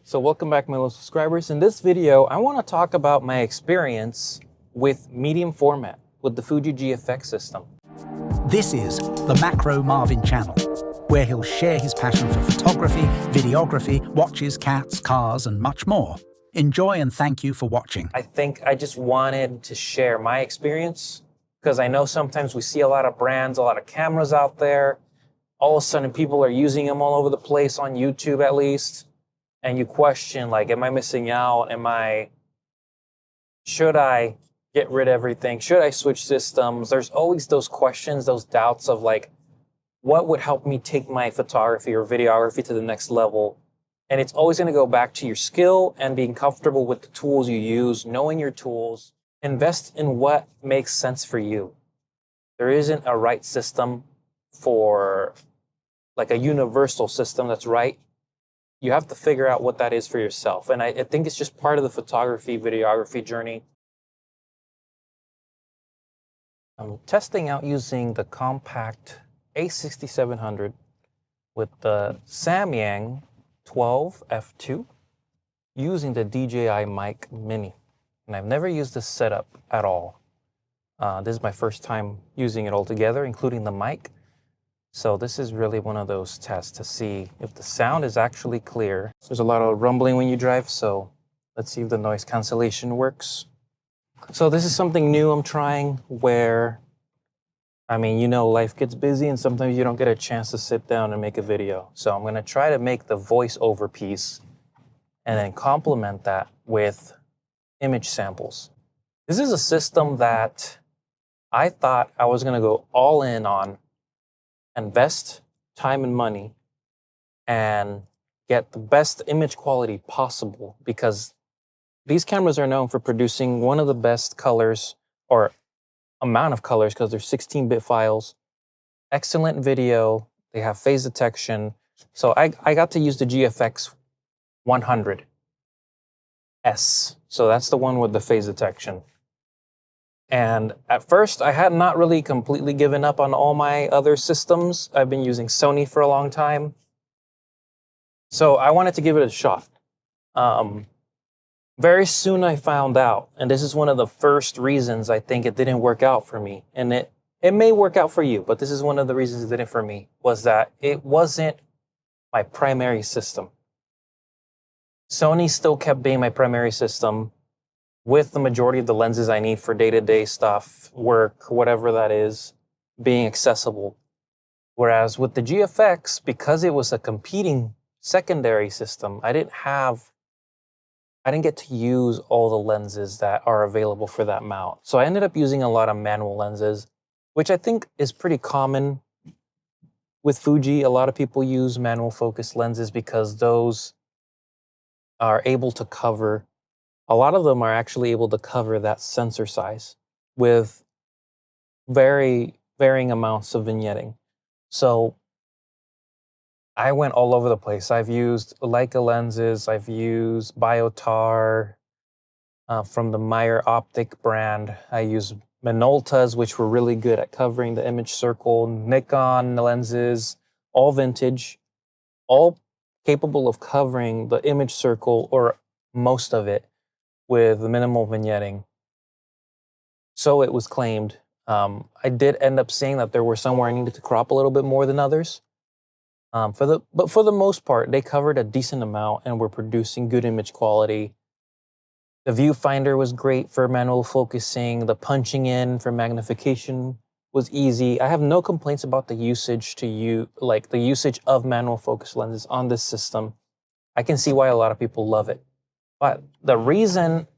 So welcome back, my little subscribers. In this video, I want to talk about my experience with medium format with the Fuji GFX system. This is the Macro Marvin channel, where he'll share his passion for photography, videography, watches, cats, cars, and much more. Enjoy and thank you for watching. I think I just wanted to share my experience because I know sometimes we see a lot of brands, a lot of cameras out there. All of a sudden, people are using them all over the place on YouTube, at least. And you question, like, am I missing out? Should I get rid of everything? Should I switch systems? There's always those questions, those doubts of like, what would help me take my photography or videography to the next level? And it's always going to go back to your skill and being comfortable with the tools you use, knowing your tools. Invest in what makes sense for you. There isn't a right system for like a universal system that's right. You have to figure out what that is for yourself. And I think it's just part of the photography, videography journey. I'm testing out using the compact A6700 with the Samyang 12 f2 using the DJI Mic Mini. And I've never used this setup at all. This is my first time using it altogether, including the mic. So this is really one of those tests to see if the sound is actually clear. There's a lot of rumbling when you drive, so let's see if the noise cancellation works. So this is something new I'm trying where, I mean, you know, life gets busy and sometimes you don't get a chance to sit down and make a video. So I'm going to try to make the voiceover piece and then complement that with image samples. This is a system that I thought I was going to go all in on, invest time and money, and get the best image quality possible, because these cameras are known for producing one of the best colors or amount of colors because they're 16-bit files, excellent video, they have phase detection. So I got to use the GFX 100S. So that's the one with the phase detection. And at first, I had not really completely given up on all my other systems. I've been using Sony for a long time. So I wanted to give it a shot. Very soon I found out, and this is one of the first reasons I think it didn't work out for me. And it may work out for you, but this is one of the reasons it didn't for me, was that it wasn't my primary system. Sony still kept being my primary system, with the majority of the lenses I need for day-to-day stuff, work, whatever that is, being accessible. Whereas with the GFX, because it was a competing secondary system, I didn't get to use all the lenses that are available for that mount. So I ended up using a lot of manual lenses, which I think is pretty common with Fuji. A lot of people use manual focus lenses because those are able to cover, a lot of them are actually able to cover that sensor size with varying amounts of vignetting. So I went all over the place. I've used Leica lenses. I've used Biotar from the Meyer Optic brand. I used Minoltas, which were really good at covering the image circle. Nikon lenses, all vintage, all capable of covering the image circle or most of it with minimal vignetting. So it was claimed. I did end up seeing that there were some where I needed to crop a little bit more than others. But for the most part, they covered a decent amount and were producing good image quality. The viewfinder was great for manual focusing. The punching in for magnification was easy. I have no complaints about the usage the usage of manual focus lenses on this system. I can see why a lot of people love it. But the reason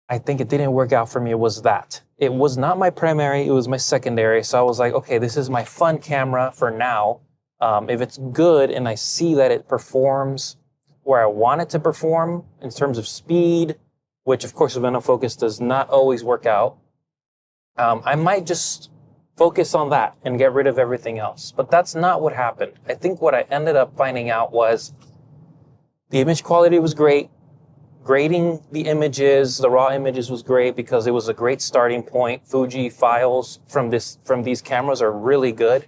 I think it didn't work out for me was that it was not my primary, it was my secondary. So I was like, okay, this is my fun camera for now. If it's good and I see that it performs where I want it to perform in terms of speed, which of course with manual focus does not always work out, I might just focus on that and get rid of everything else. But that's not what happened. I think what I ended up finding out was the image quality was great. Grading the images, the raw images was great because it was a great starting point. Fuji files from these cameras are really good.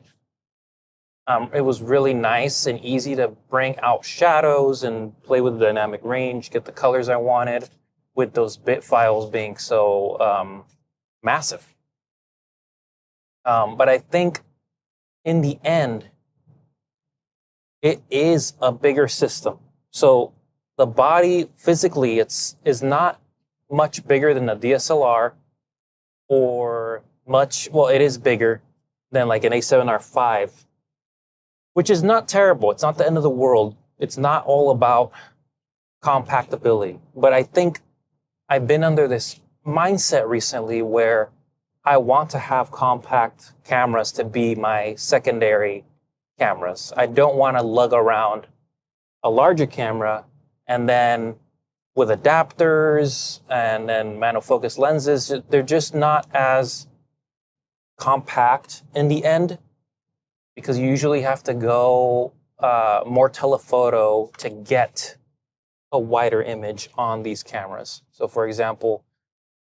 It was really nice and easy to bring out shadows and play with the dynamic range, get the colors I wanted, with those bit files being so massive. But I think in the end, it is a bigger system. So the body physically is not much bigger than a DSLR, or it is bigger than like an A7R5, which is not terrible. It's not the end of the world. It's not all about compactability. But I think I've been under this mindset recently where I want to have compact cameras to be my secondary cameras. I don't want to lug around a larger camera and then with adapters and then monofocus lenses, they're just not as compact in the end, because you usually have to go more telephoto to get a wider image on these cameras. So for example,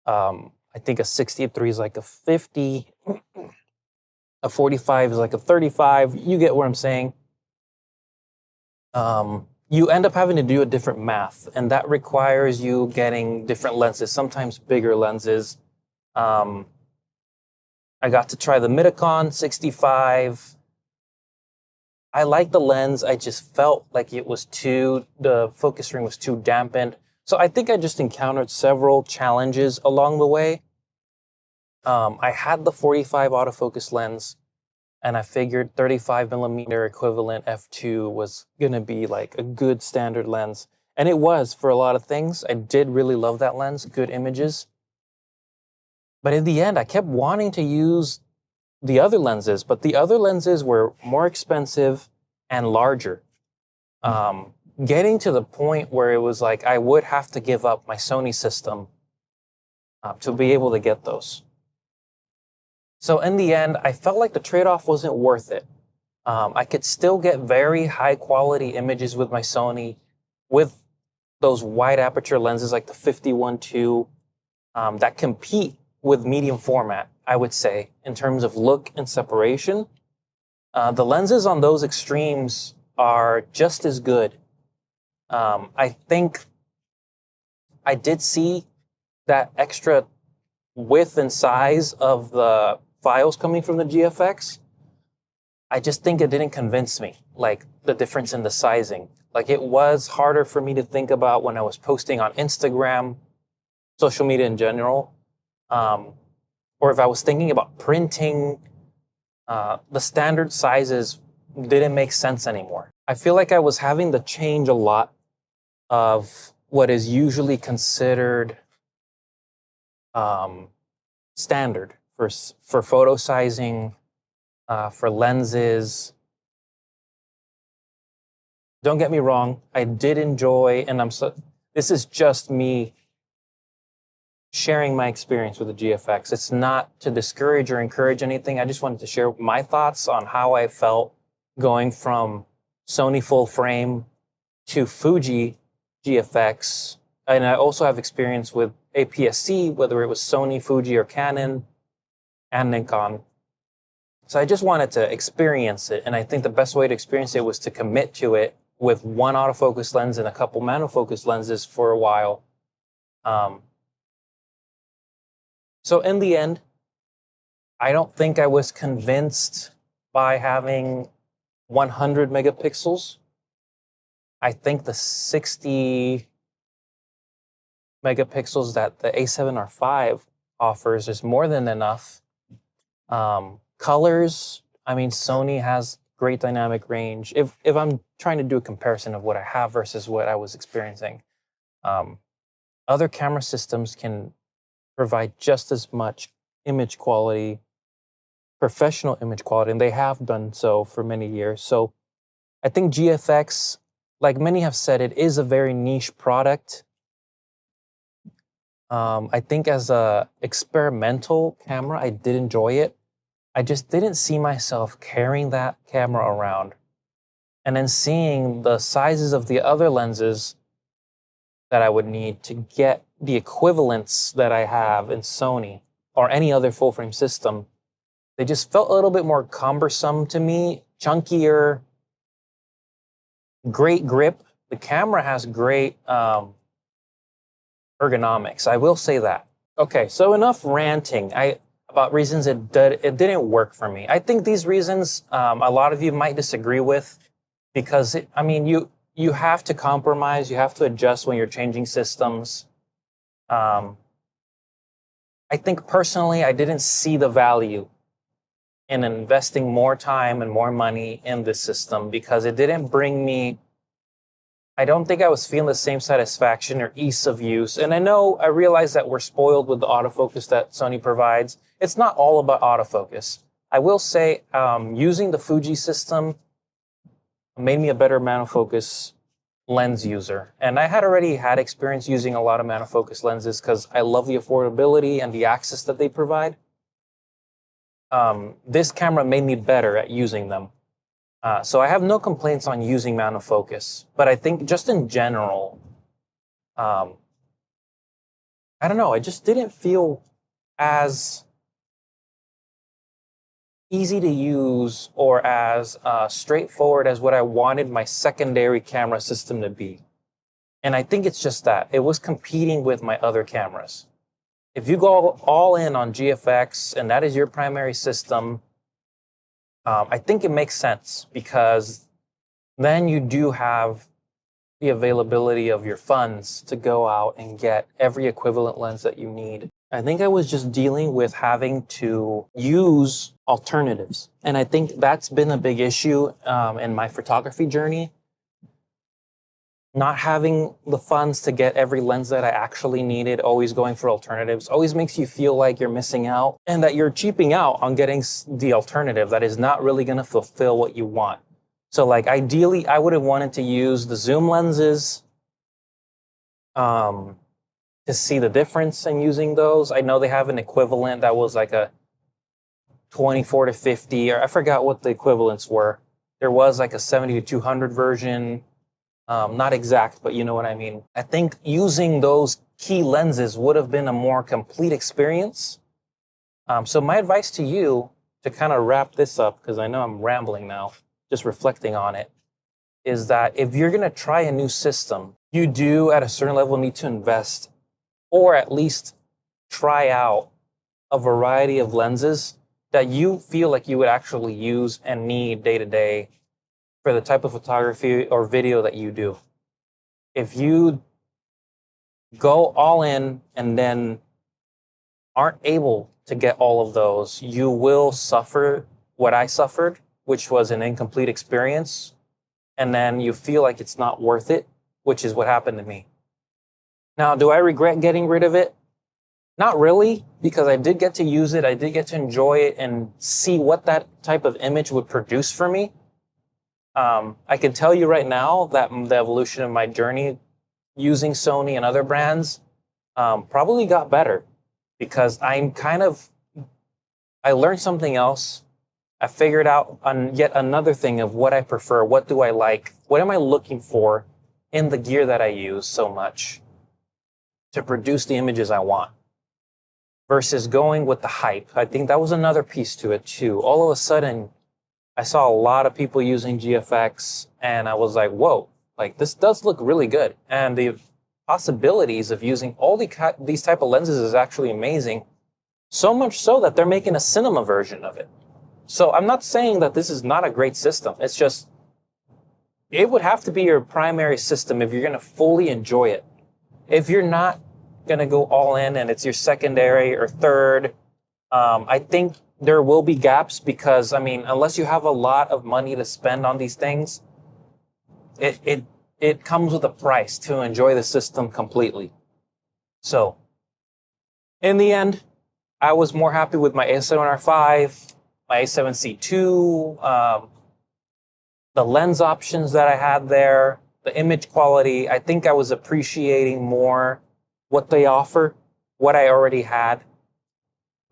I think a 63 is like a 50, a 45 is like a 35. You get what I'm saying. You end up having to do a different math, and that requires you getting different lenses, sometimes bigger lenses. I got to try the Midicon 65. I like the lens. I just felt like the focus ring was too dampened. So I think I just encountered several challenges along the way. I had the 45 autofocus lens, and I figured 35 millimeter equivalent f2 was gonna be like a good standard lens. And it was for a lot of things. I did really love that lens, good images. But in the end, I kept wanting to use the other lenses, but the other lenses were more expensive and larger. Getting to the point where it was like I would have to give up my Sony system to be able to get those. So in the end, I felt like the trade-off wasn't worth it. I could still get very high quality images with my Sony with those wide aperture lenses like the 51.2 that compete with medium format, I would say, in terms of look and separation. The lenses on those extremes are just as good. I think I did see that extra width and size of the files coming from the GFX. I just think it didn't convince me, like the difference in the sizing. Like it was harder for me to think about when I was posting on Instagram, social media in general, or if I was thinking about printing, the standard sizes didn't make sense anymore. I feel like I was having to change a lot of what is usually considered standard for photo sizing, for lenses. Don't get me wrong, I did enjoy, and this is just me sharing my experience with the GFX. It's not to discourage or encourage anything. I just wanted to share my thoughts on how I felt going from Sony full frame to Fuji GFX. And I also have experience with APS-C, whether it was Sony, Fuji, or Canon, and Nikon. So I just wanted to experience it. And I think the best way to experience it was to commit to it with one autofocus lens and a couple monofocus lenses for a while. So in the end, I don't think I was convinced by having 100 megapixels. I think the 60 megapixels that the A7R5 offers is more than enough. Colors, I mean, Sony has great dynamic range. If I'm trying to do a comparison of what I have versus what I was experiencing, other camera systems can provide just as much image quality, professional image quality, and they have done so for many years. So I think GFX, like many have said, it is a very niche product. I think as a experimental camera, I did enjoy it. I just didn't see myself carrying that camera around. And then seeing the sizes of the other lenses that I would need to get the equivalents that I have in Sony or any other full frame system, they just felt a little bit more cumbersome to me chunkier, great grip. The camera has great ergonomics. I will say that. Okay, so enough ranting about reasons it didn't work for me. I think these reasons a lot of you might disagree with, because you have to compromise, you have to adjust when you're changing systems. I think personally, I didn't see the value in investing more time and more money in this system because it didn't bring me, I don't think I was feeling the same satisfaction or ease of use. And I realize that we're spoiled with the autofocus that Sony provides. It's not all about autofocus. I will say using the Fuji system made me a better monofocus lens user. And I had already had experience using a lot of monofocus lenses because I love the affordability and the access that they provide. This camera made me better at using them. So I have no complaints on using monofocus, but I think just in general, I don't know, it just didn't feel as easy to use or as straightforward as what I wanted my secondary camera system to be. And I think it's just that. It was competing with my other cameras. If you go all in on GFX and that is your primary system, I think it makes sense because then you do have the availability of your funds to go out and get every equivalent lens that you need. I think I was just dealing with having to use alternatives. And I think that's been a big issue in my photography journey. Not having the funds to get every lens that I actually needed, always going for alternatives, always makes you feel like you're missing out and that you're cheaping out on getting the alternative that is not really going to fulfill what you want. So like ideally, I would have wanted to use the zoom lenses to see the difference in using those. I know they have an equivalent that was like a 24 to 50, or I forgot what the equivalents were. There was like a 70 to 200 version. Not exact, but you know what I mean. I think using those key lenses would have been a more complete experience. So my advice to you, to kind of wrap this up, because I know I'm rambling now, just reflecting on it, is that if you're going to try a new system, you do at a certain level need to invest or at least try out a variety of lenses that you feel like you would actually use and need day to day for the type of photography or video that you do. If you go all in and then aren't able to get all of those, you will suffer what I suffered, which was an incomplete experience. And then you feel like it's not worth it, which is what happened to me. Now, do I regret getting rid of it? Not really, because I did get to use it. I did get to enjoy it and see what that type of image would produce for me. I can tell you right now that the evolution of my journey using Sony and other brands probably got better because I learned something else. I figured out yet another thing of what I prefer, what do I like, what am I looking for in the gear that I use so much to produce the images I want versus going with the hype. I think that was another piece to it too. All of a sudden, I saw a lot of people using GFX and I was like, whoa, like this does look really good. And the possibilities of using all these type of lenses is actually amazing. So much so that they're making a cinema version of it. So I'm not saying that this is not a great system. It's just, it would have to be your primary system if you're going to fully enjoy it. If you're not going to go all in and it's your secondary or third, I think there will be gaps because, unless you have a lot of money to spend on these things, it comes with a price to enjoy the system completely. So, in the end, I was more happy with my A7R5, my A7C II, the lens options that I had there, the image quality. I think I was appreciating more what they offer, what I already had,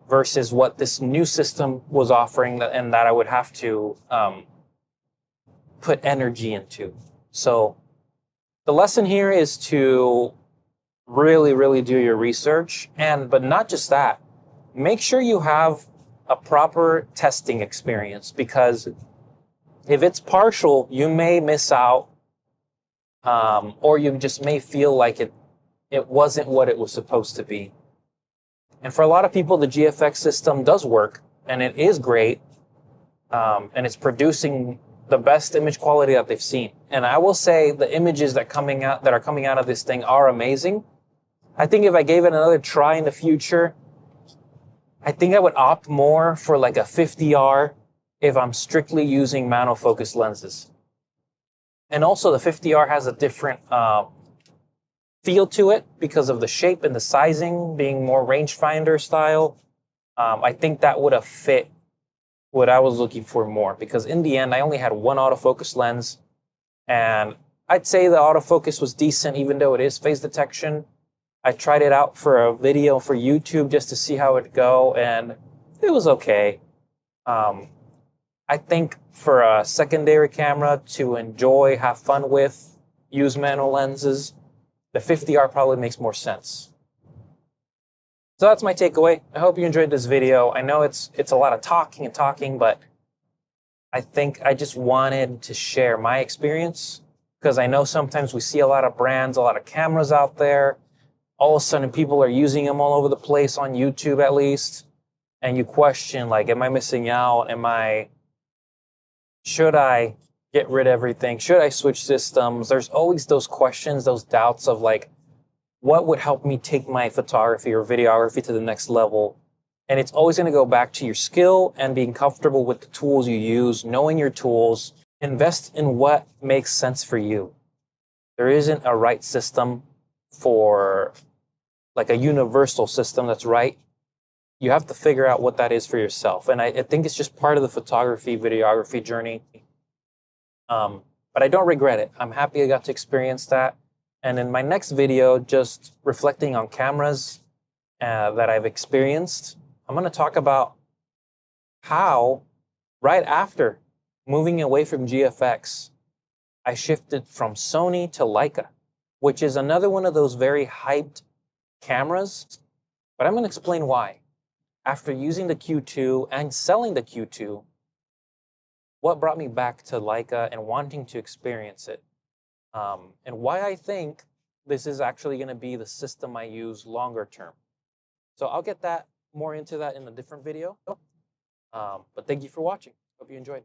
versus what this new system was offering and that I would have to put energy into. So the lesson here is to really, really do your research. But not just that, make sure you have a proper testing experience because If it's partial, you may miss out, or you just may feel like it wasn't what it was supposed to be. And for a lot of people, the GFX system does work, and it is great, and it's producing the best image quality that they've seen. And I will say the images that are coming out of this thing are amazing. I think if I gave it another try in the future, I think I would opt more for like a 50R if I'm strictly using manual focus lenses. And also the 50R has a different feel to it because of the shape and the sizing being more rangefinder style. I think that would have fit what I was looking for more, because in the end, I only had one autofocus lens, and I'd say the autofocus was decent, even though it is phase detection. I tried it out for a video for YouTube just to see how it'd go, and it was okay. I think for a secondary camera to enjoy, have fun with, use manual lenses, the 50R probably makes more sense. So that's my takeaway. I hope you enjoyed this video. I know it's a lot of talking, but I think I just wanted to share my experience, because I know sometimes we see a lot of brands, a lot of cameras out there. All of a sudden, people are using them all over the place, on YouTube at least, and you question, like, am I missing out? Should I get rid of everything? Should I switch systems? There's always those questions, those doubts of like, what would help me take my photography or videography to the next level? And it's always going to go back to your skill and being comfortable with the tools you use, knowing your tools. Invest in what makes sense for you. There isn't a right system for like a universal system that's right. You have to figure out what that is for yourself. And I think it's just part of the photography, videography journey. But I don't regret it. I'm happy I got to experience that. And in my next video, just reflecting on cameras that I've experienced, I'm going to talk about how, right after moving away from GFX, I shifted from Sony to Leica, which is another one of those very hyped cameras. But I'm going to explain why. After using the Q2 and selling the Q2, what brought me back to Leica and wanting to experience it. And why I think this is actually going to be the system I use longer term. So I'll get more into that in a different video. But thank you for watching. Hope you enjoyed.